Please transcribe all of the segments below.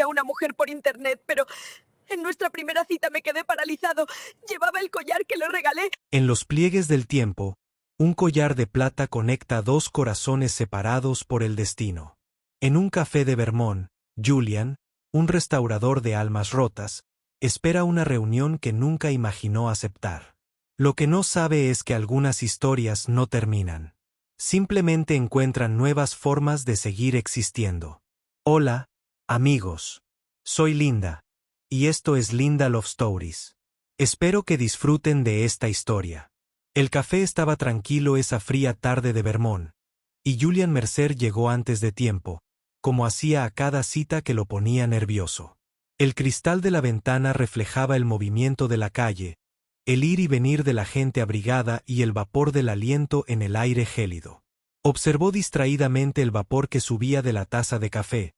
a una mujer por internet, pero en nuestra primera cita me quedé paralizado. Llevaba el collar que le regalé. En los pliegues del tiempo, un collar de plata conecta dos corazones separados por el destino. En un café de Vermont, Julian, un restaurador de almas rotas, espera una reunión que nunca imaginó aceptar. Lo que no sabe es que algunas historias no terminan. Simplemente encuentran nuevas formas de seguir existiendo. Hola, amigos. Soy Linda, y esto es Linda Love Stories. Espero que disfruten de esta historia. El café estaba tranquilo esa fría tarde de Vermont, y Julian Mercer llegó antes de tiempo, como hacía a cada cita que lo ponía nervioso. El cristal de la ventana reflejaba el movimiento de la calle, el ir y venir de la gente abrigada y el vapor del aliento en el aire gélido. Observó distraídamente el vapor que subía de la taza de café,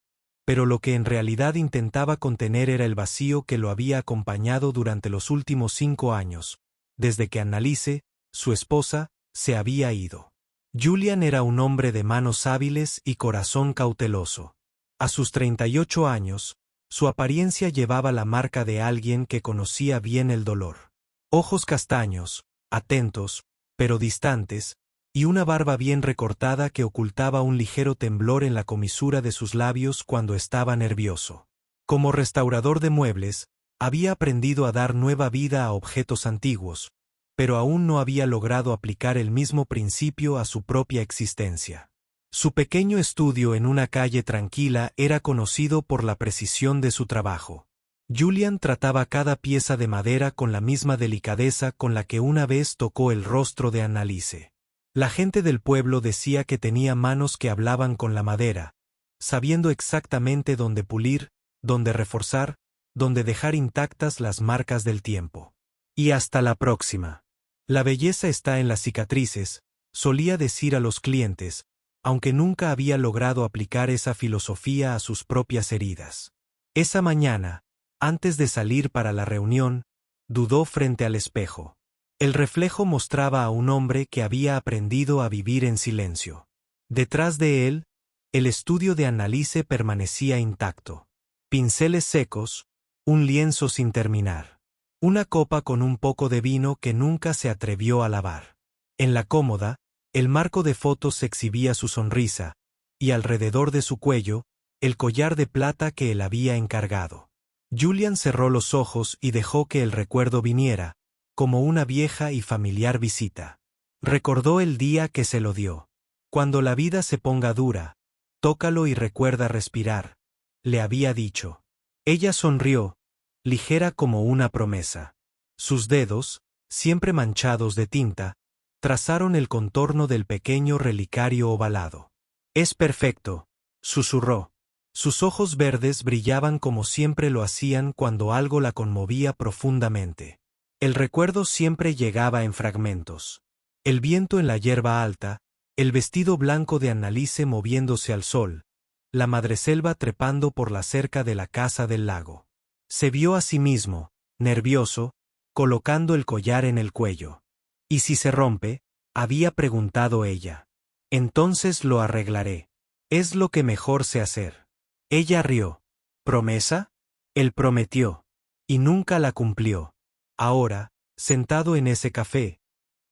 pero lo que en realidad intentaba contener era el vacío que lo había acompañado durante los últimos 5 años, desde que Annalise, su esposa, se había ido. Julian era un hombre de manos hábiles y corazón cauteloso. A sus 38 años, su apariencia llevaba la marca de alguien que conocía bien el dolor. Ojos castaños, atentos, pero distantes, y una barba bien recortada que ocultaba un ligero temblor en la comisura de sus labios cuando estaba nervioso. Como restaurador de muebles, había aprendido a dar nueva vida a objetos antiguos, pero aún no había logrado aplicar el mismo principio a su propia existencia. Su pequeño estudio en una calle tranquila era conocido por la precisión de su trabajo. Julian trataba cada pieza de madera con la misma delicadeza con la que una vez tocó el rostro de Annalise. La gente del pueblo decía que tenía manos que hablaban con la madera, sabiendo exactamente dónde pulir, dónde reforzar, dónde dejar intactas las marcas del tiempo. Y hasta la próxima. La belleza está en las cicatrices, solía decir a los clientes, aunque nunca había logrado aplicar esa filosofía a sus propias heridas. Esa mañana, antes de salir para la reunión, dudó frente al espejo. El reflejo mostraba a un hombre que había aprendido a vivir en silencio. Detrás de él, el estudio de Annalise permanecía intacto. Pinceles secos, un lienzo sin terminar. Una copa con un poco de vino que nunca se atrevió a lavar. En la cómoda, el marco de fotos exhibía su sonrisa, y alrededor de su cuello, el collar de plata que él había encargado. Julian cerró los ojos y dejó que el recuerdo viniera, como una vieja y familiar visita. Recordó el día que se lo dio. Cuando la vida se ponga dura, tócalo y recuerda respirar, le había dicho. Ella sonrió, ligera como una promesa. Sus dedos, siempre manchados de tinta, trazaron el contorno del pequeño relicario ovalado. «Es perfecto», susurró. Sus ojos verdes brillaban como siempre lo hacían cuando algo la conmovía profundamente. El recuerdo siempre llegaba en fragmentos. El viento en la hierba alta, el vestido blanco de Annalise moviéndose al sol, la madreselva trepando por la cerca de la casa del lago. Se vio a sí mismo, nervioso, colocando el collar en el cuello. «¿Y si se rompe?», había preguntado ella. «Entonces lo arreglaré. Es lo que mejor sé hacer». Ella rió. ¿Promesa? Él prometió. Y nunca la cumplió. Ahora, sentado en ese café,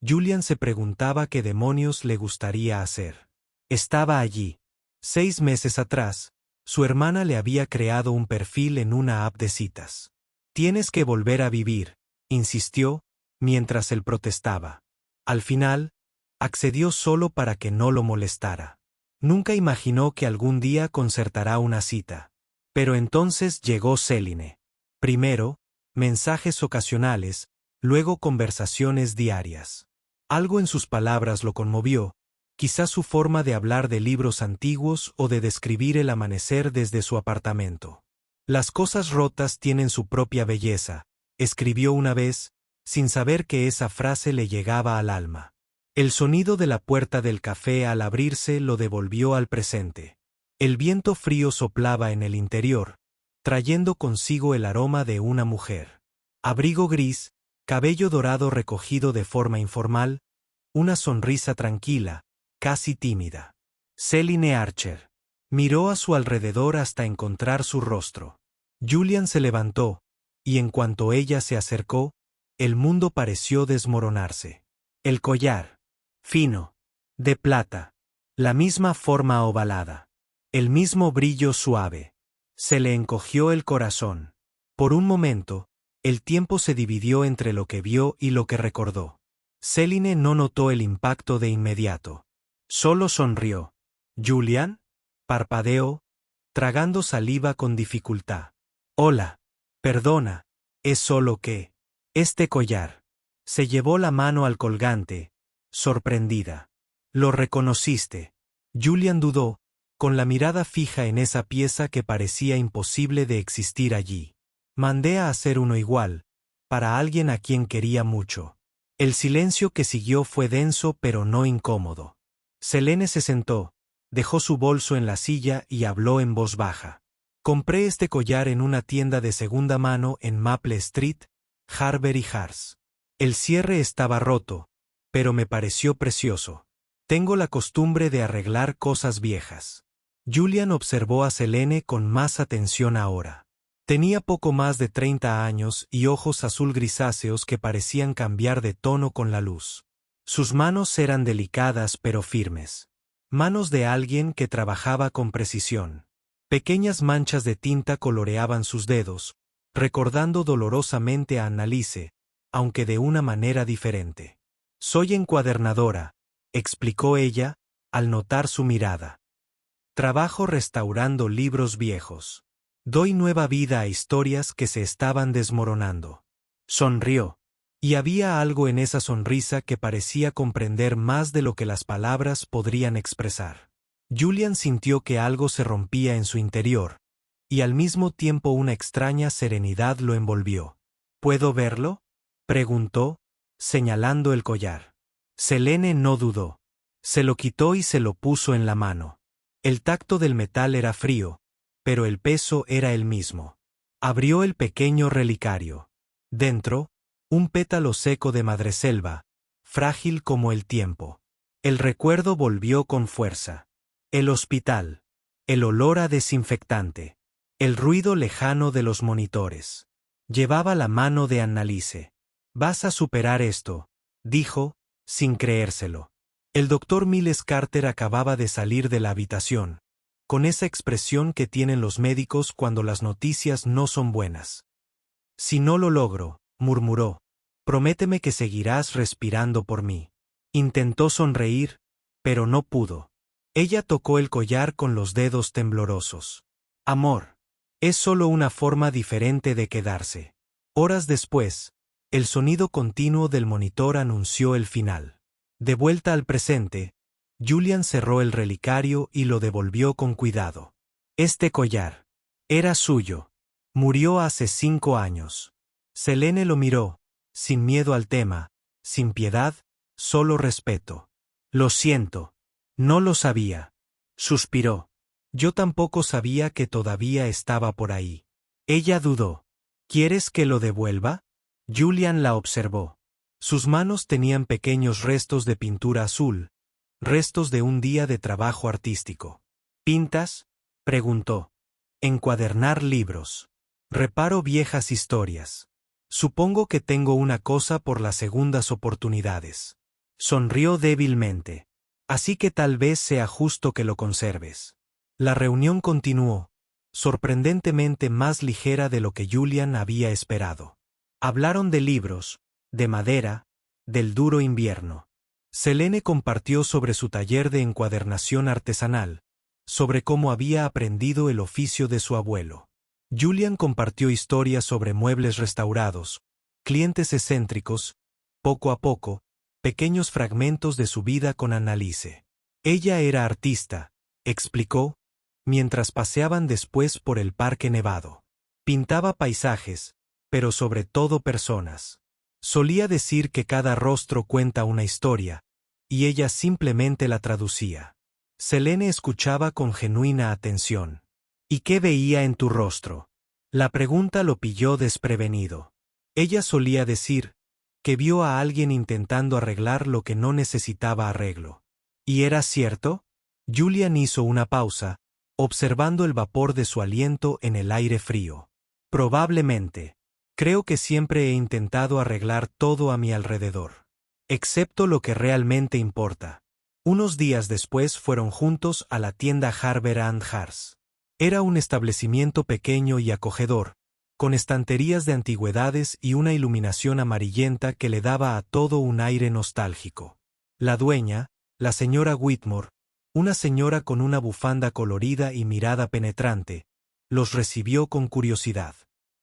Julian se preguntaba qué demonios le gustaría hacer. Estaba allí. 6 meses atrás, su hermana le había creado un perfil en una app de citas. «Tienes que volver a vivir», insistió, mientras él protestaba. Al final, accedió solo para que no lo molestara. Nunca imaginó que algún día concertará una cita. Pero entonces llegó Céline. Primero, mensajes ocasionales, luego conversaciones diarias. Algo en sus palabras lo conmovió, quizás su forma de hablar de libros antiguos o de describir el amanecer desde su apartamento. «Las cosas rotas tienen su propia belleza», escribió una vez, sin saber que esa frase le llegaba al alma. El sonido de la puerta del café al abrirse lo devolvió al presente. El viento frío soplaba en el interior, trayendo consigo el aroma de una mujer. Abrigo gris, cabello dorado recogido de forma informal, una sonrisa tranquila, casi tímida. «Céline Archer». Miró a su alrededor hasta encontrar su rostro. Julian se levantó, y en cuanto ella se acercó, el mundo pareció desmoronarse. El collar. Fino. De plata. La misma forma ovalada. El mismo brillo suave. Se le encogió el corazón. Por un momento, el tiempo se dividió entre lo que vio y lo que recordó. Céline no notó el impacto de inmediato. Solo sonrió. ¿Julian? Parpadeó, tragando saliva con dificultad. Hola. Perdona. Es solo que... Este collar. Se llevó la mano al colgante, sorprendida. ¿Lo reconociste? Julian dudó, con la mirada fija en esa pieza que parecía imposible de existir allí. Mandé a hacer uno igual, para alguien a quien quería mucho. El silencio que siguió fue denso pero no incómodo. Selene se sentó, dejó su bolso en la silla y habló en voz baja. Compré este collar en una tienda de segunda mano en Maple Street, Harber y Hars. El cierre estaba roto, pero me pareció precioso. Tengo la costumbre de arreglar cosas viejas. Julian observó a Selene con más atención ahora. Tenía poco más de 30 años y ojos azul grisáceos que parecían cambiar de tono con la luz. Sus manos eran delicadas pero firmes. Manos de alguien que trabajaba con precisión. Pequeñas manchas de tinta coloreaban sus dedos, recordando dolorosamente a Annalise, aunque de una manera diferente. Soy encuadernadora, explicó ella, al notar su mirada. Trabajo restaurando libros viejos. Doy nueva vida a historias que se estaban desmoronando. Sonrió. Y había algo en esa sonrisa que parecía comprender más de lo que las palabras podrían expresar. Julian sintió que algo se rompía en su interior, y al mismo tiempo una extraña serenidad lo envolvió. ¿Puedo verlo?, preguntó, señalando el collar. Selene no dudó. Se lo quitó y se lo puso en la mano. El tacto del metal era frío, pero el peso era el mismo. Abrió el pequeño relicario. Dentro, un pétalo seco de madreselva, frágil como el tiempo. El recuerdo volvió con fuerza. El hospital. El olor a desinfectante. El ruido lejano de los monitores. Llevaba la mano de Annalise. «Vas a superar esto», dijo, sin creérselo. El doctor Miles Carter acababa de salir de la habitación, con esa expresión que tienen los médicos cuando las noticias no son buenas. «Si no lo logro», murmuró, «prométeme que seguirás respirando por mí». Intentó sonreír, pero no pudo. Ella tocó el collar con los dedos temblorosos. «Amor. Es solo una forma diferente de quedarse». Horas después, el sonido continuo del monitor anunció el final. De vuelta al presente, Julian cerró el relicario y lo devolvió con cuidado. Este collar. Era suyo. Murió hace 5 años. Selene lo miró, sin miedo al tema, sin piedad, solo respeto. «Lo siento. No lo sabía». Suspiró. «Yo tampoco sabía que todavía estaba por ahí». Ella dudó. «¿Quieres que lo devuelva?». Julian la observó. Sus manos tenían pequeños restos de pintura azul, restos de un día de trabajo artístico. «¿Pintas?», preguntó. «Encuadernar libros. Reparo viejas historias. Supongo que tengo una cosa por las segundas oportunidades». Sonrió débilmente. «Así que tal vez sea justo que lo conserves». La reunión continuó, sorprendentemente más ligera de lo que Julian había esperado. Hablaron de libros, de madera, del duro invierno. Selene compartió sobre su taller de encuadernación artesanal, sobre cómo había aprendido el oficio de su abuelo. Julian compartió historias sobre muebles restaurados, clientes excéntricos, poco a poco, pequeños fragmentos de su vida con Annalise. Ella era artista, explicó, mientras paseaban después por el Parque Nevado. Pintaba paisajes, pero sobre todo personas. Solía decir que cada rostro cuenta una historia, y ella simplemente la traducía. Selene escuchaba con genuina atención. «¿Y qué veía en tu rostro?». La pregunta lo pilló desprevenido. Ella solía decir que vio a alguien intentando arreglar lo que no necesitaba arreglo. ¿Y era cierto? Julian hizo una pausa, observando el vapor de su aliento en el aire frío. Probablemente. Creo que siempre he intentado arreglar todo a mi alrededor. Excepto lo que realmente importa. Unos días después fueron juntos a la tienda Harber and Hars. Era un establecimiento pequeño y acogedor, con estanterías de antigüedades y una iluminación amarillenta que le daba a todo un aire nostálgico. La dueña, la señora Whitmore, una señora con una bufanda colorida y mirada penetrante, los recibió con curiosidad.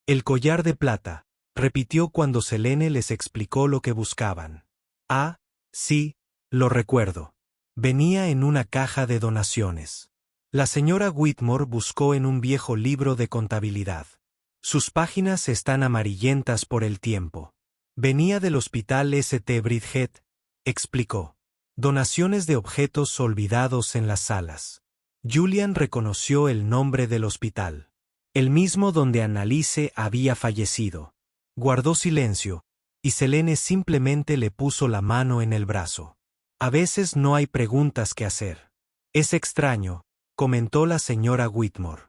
El collar de plata, repitió cuando Selene les explicó lo que buscaban. Ah, sí, lo recuerdo. Venía en una caja de donaciones. La señora Whitmore buscó en un viejo libro de contabilidad. Sus páginas están amarillentas por el tiempo. Venía del hospital St. Bridget, explicó. Donaciones de objetos olvidados en las salas. Julian reconoció el nombre del hospital. El mismo donde Annalise había fallecido. Guardó silencio, y Selene simplemente le puso la mano en el brazo. A veces no hay preguntas que hacer. Es extraño, comentó la señora Whitmore.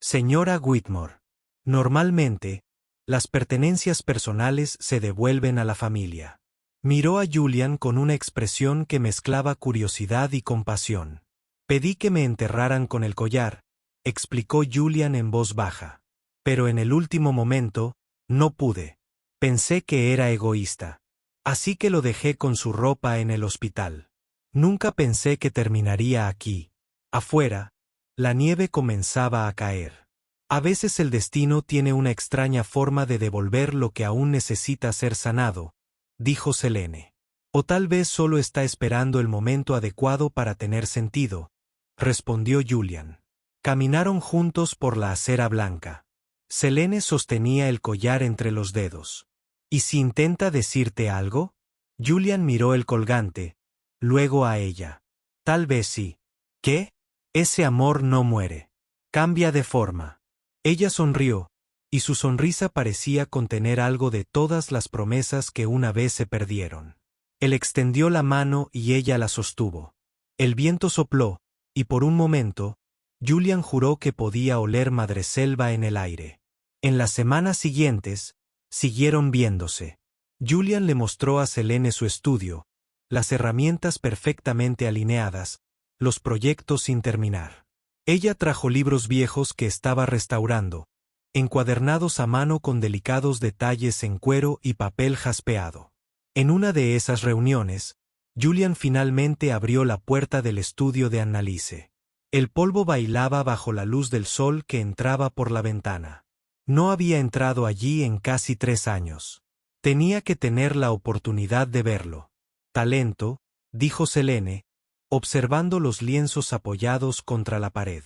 Señora Whitmore. Normalmente, las pertenencias personales se devuelven a la familia. Miró a Julian con una expresión que mezclaba curiosidad y compasión. Pedí que me enterraran con el collar, explicó Julian en voz baja. Pero en el último momento, no pude. Pensé que era egoísta. Así que lo dejé con su ropa en el hospital. Nunca pensé que terminaría aquí. Afuera, la nieve comenzaba a caer. A veces el destino tiene una extraña forma de devolver lo que aún necesita ser sanado, dijo Selene. O tal vez solo está esperando el momento adecuado para tener sentido, respondió Julian. Caminaron juntos por la acera blanca. Selene sostenía el collar entre los dedos. ¿Y si intenta decirte algo? Julian miró el colgante, luego a ella. Tal vez sí. ¿Qué? Ese amor no muere. Cambia de forma. Ella sonrió, y su sonrisa parecía contener algo de todas las promesas que una vez se perdieron. Él extendió la mano y ella la sostuvo. El viento sopló, y por un momento, Julian juró que podía oler madreselva en el aire. En las semanas siguientes, siguieron viéndose. Julian le mostró a Selene su estudio, las herramientas perfectamente alineadas, los proyectos sin terminar. Ella trajo libros viejos que estaba restaurando, encuadernados a mano con delicados detalles en cuero y papel jaspeado. En una de esas reuniones, Julian finalmente abrió la puerta del estudio de Annalise. El polvo bailaba bajo la luz del sol que entraba por la ventana. No había entrado allí en casi 3 años. Tenía que tener la oportunidad de verlo. Talento, dijo Selene, observando los lienzos apoyados contra la pared.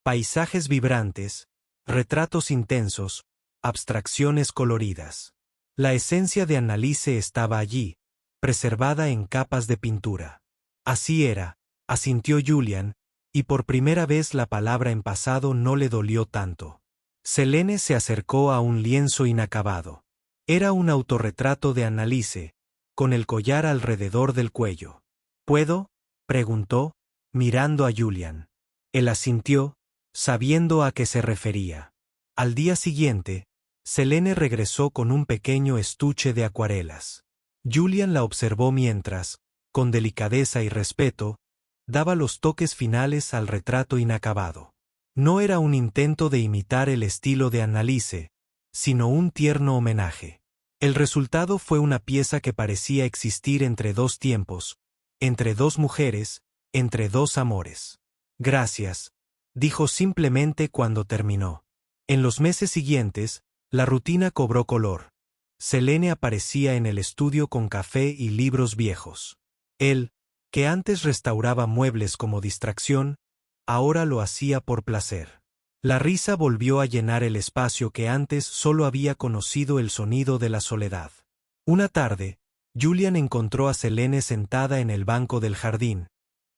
Paisajes vibrantes, retratos intensos, abstracciones coloridas. La esencia de Annalise estaba allí, preservada en capas de pintura. Así era, asintió Julian, y por primera vez la palabra en pasado no le dolió tanto. Selene se acercó a un lienzo inacabado. Era un autorretrato de Annalise, con el collar alrededor del cuello. ¿Puedo?, preguntó, mirando a Julian. Él asintió, sabiendo a qué se refería. Al día siguiente, Selene regresó con un pequeño estuche de acuarelas. Julian la observó mientras, con delicadeza y respeto, daba los toques finales al retrato inacabado. No era un intento de imitar el estilo de Annalise, sino un tierno homenaje. El resultado fue una pieza que parecía existir entre 2 tiempos, entre 2 mujeres, entre 2 amores. Gracias, dijo simplemente cuando terminó. En los meses siguientes, la rutina cobró color. Selene aparecía en el estudio con café y libros viejos. Él, que antes restauraba muebles como distracción, ahora lo hacía por placer. La risa volvió a llenar el espacio que antes solo había conocido el sonido de la soledad. Una tarde, Julian encontró a Selene sentada en el banco del jardín,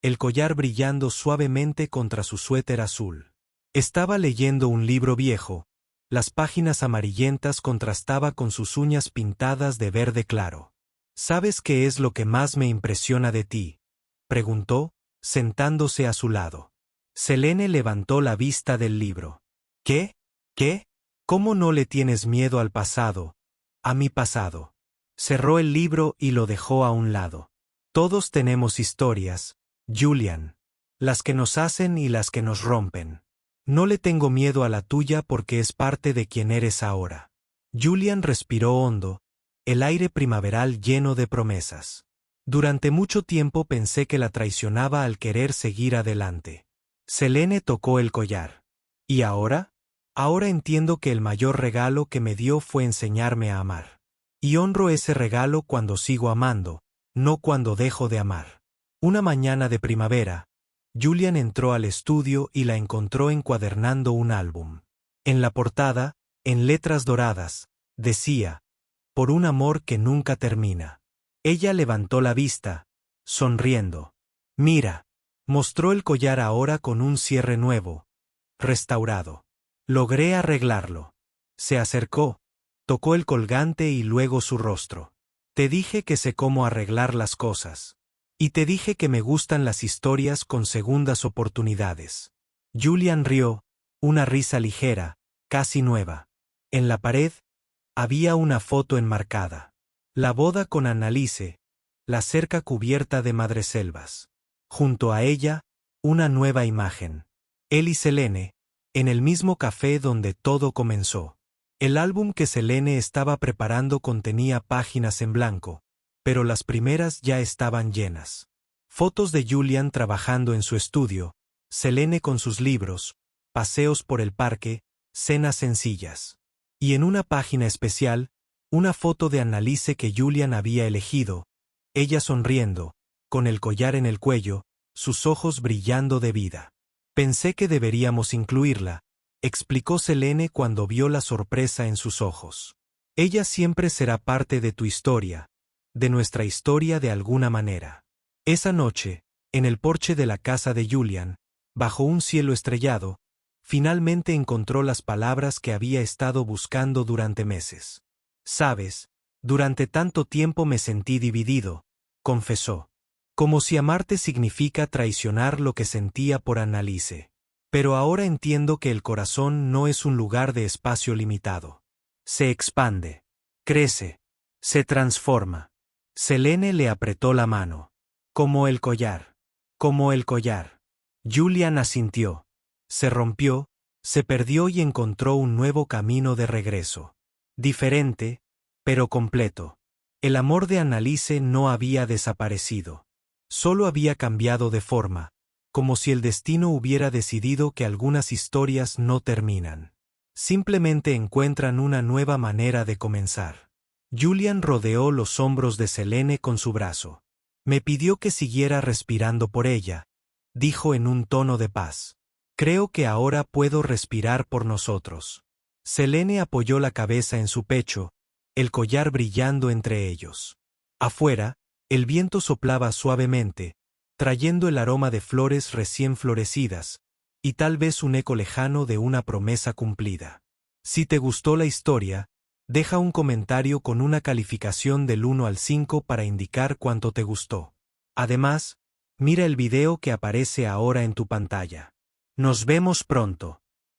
el collar brillando suavemente contra su suéter azul. Estaba leyendo un libro viejo, las páginas amarillentas contrastaba con sus uñas pintadas de verde claro. ¿Sabes qué es lo que más me impresiona de ti?, preguntó, sentándose a su lado. Selene levantó la vista del libro. ¿Qué? ¿Qué? ¿Cómo no le tienes miedo al pasado? A mi pasado. Cerró el libro y lo dejó a un lado. Todos tenemos historias, Julian. Las que nos hacen y las que nos rompen. No le tengo miedo a la tuya porque es parte de quien eres ahora. Julian respiró hondo, el aire primaveral lleno de promesas. Durante mucho tiempo pensé que la traicionaba al querer seguir adelante. Selene tocó el collar. ¿Y ahora? Ahora entiendo que el mayor regalo que me dio fue enseñarme a amar. Y honro ese regalo cuando sigo amando, no cuando dejo de amar. Una mañana de primavera, Julian entró al estudio y la encontró encuadernando un álbum. En la portada, en letras doradas, decía, «Por un amor que nunca termina». Ella levantó la vista, sonriendo. «Mira». Mostró el collar ahora con un cierre nuevo, restaurado. «Logré arreglarlo». Se acercó, tocó el colgante y luego su rostro. «Te dije que sé cómo arreglar las cosas. Y te dije que me gustan las historias con segundas oportunidades». Julian rió, una risa ligera, casi nueva. En la pared, había una foto enmarcada. La boda con Annalise, la cerca cubierta de madreselvas. Junto a ella, una nueva imagen. Él y Selene, en el mismo café donde todo comenzó. El álbum que Selene estaba preparando contenía páginas en blanco, pero las primeras ya estaban llenas. Fotos de Julian trabajando en su estudio, Selene con sus libros, paseos por el parque, cenas sencillas. Y en una página especial, una foto de Annalise que Julian había elegido, ella sonriendo, con el collar en el cuello, sus ojos brillando de vida. «Pensé que deberíamos incluirla», explicó Selene cuando vio la sorpresa en sus ojos. «Ella siempre será parte de tu historia, de nuestra historia de alguna manera». Esa noche, en el porche de la casa de Julian, bajo un cielo estrellado, finalmente encontró las palabras que había estado buscando durante meses. «Sabes, durante tanto tiempo me sentí dividido», confesó. «Como si amarte significa traicionar lo que sentía por Annalise. Pero ahora entiendo que el corazón no es un lugar de espacio limitado. Se expande, crece, se transforma». Selene le apretó la mano. «Como el collar. Como el collar». Julian asintió. Se rompió, se perdió y encontró un nuevo camino de regreso. Diferente, pero completo. El amor de Annalise no había desaparecido. Solo había cambiado de forma, como si el destino hubiera decidido que algunas historias no terminan. Simplemente encuentran una nueva manera de comenzar. Julian rodeó los hombros de Selene con su brazo. «Me pidió que siguiera respirando por ella», dijo en un tono de paz. «Creo que ahora puedo respirar por nosotros». Selene apoyó la cabeza en su pecho, el collar brillando entre ellos. Afuera, el viento soplaba suavemente, trayendo el aroma de flores recién florecidas, y tal vez un eco lejano de una promesa cumplida. Si te gustó la historia, deja un comentario con una calificación del 1 al 5 para indicar cuánto te gustó. Además, mira el video que aparece ahora en tu pantalla. Nos vemos pronto.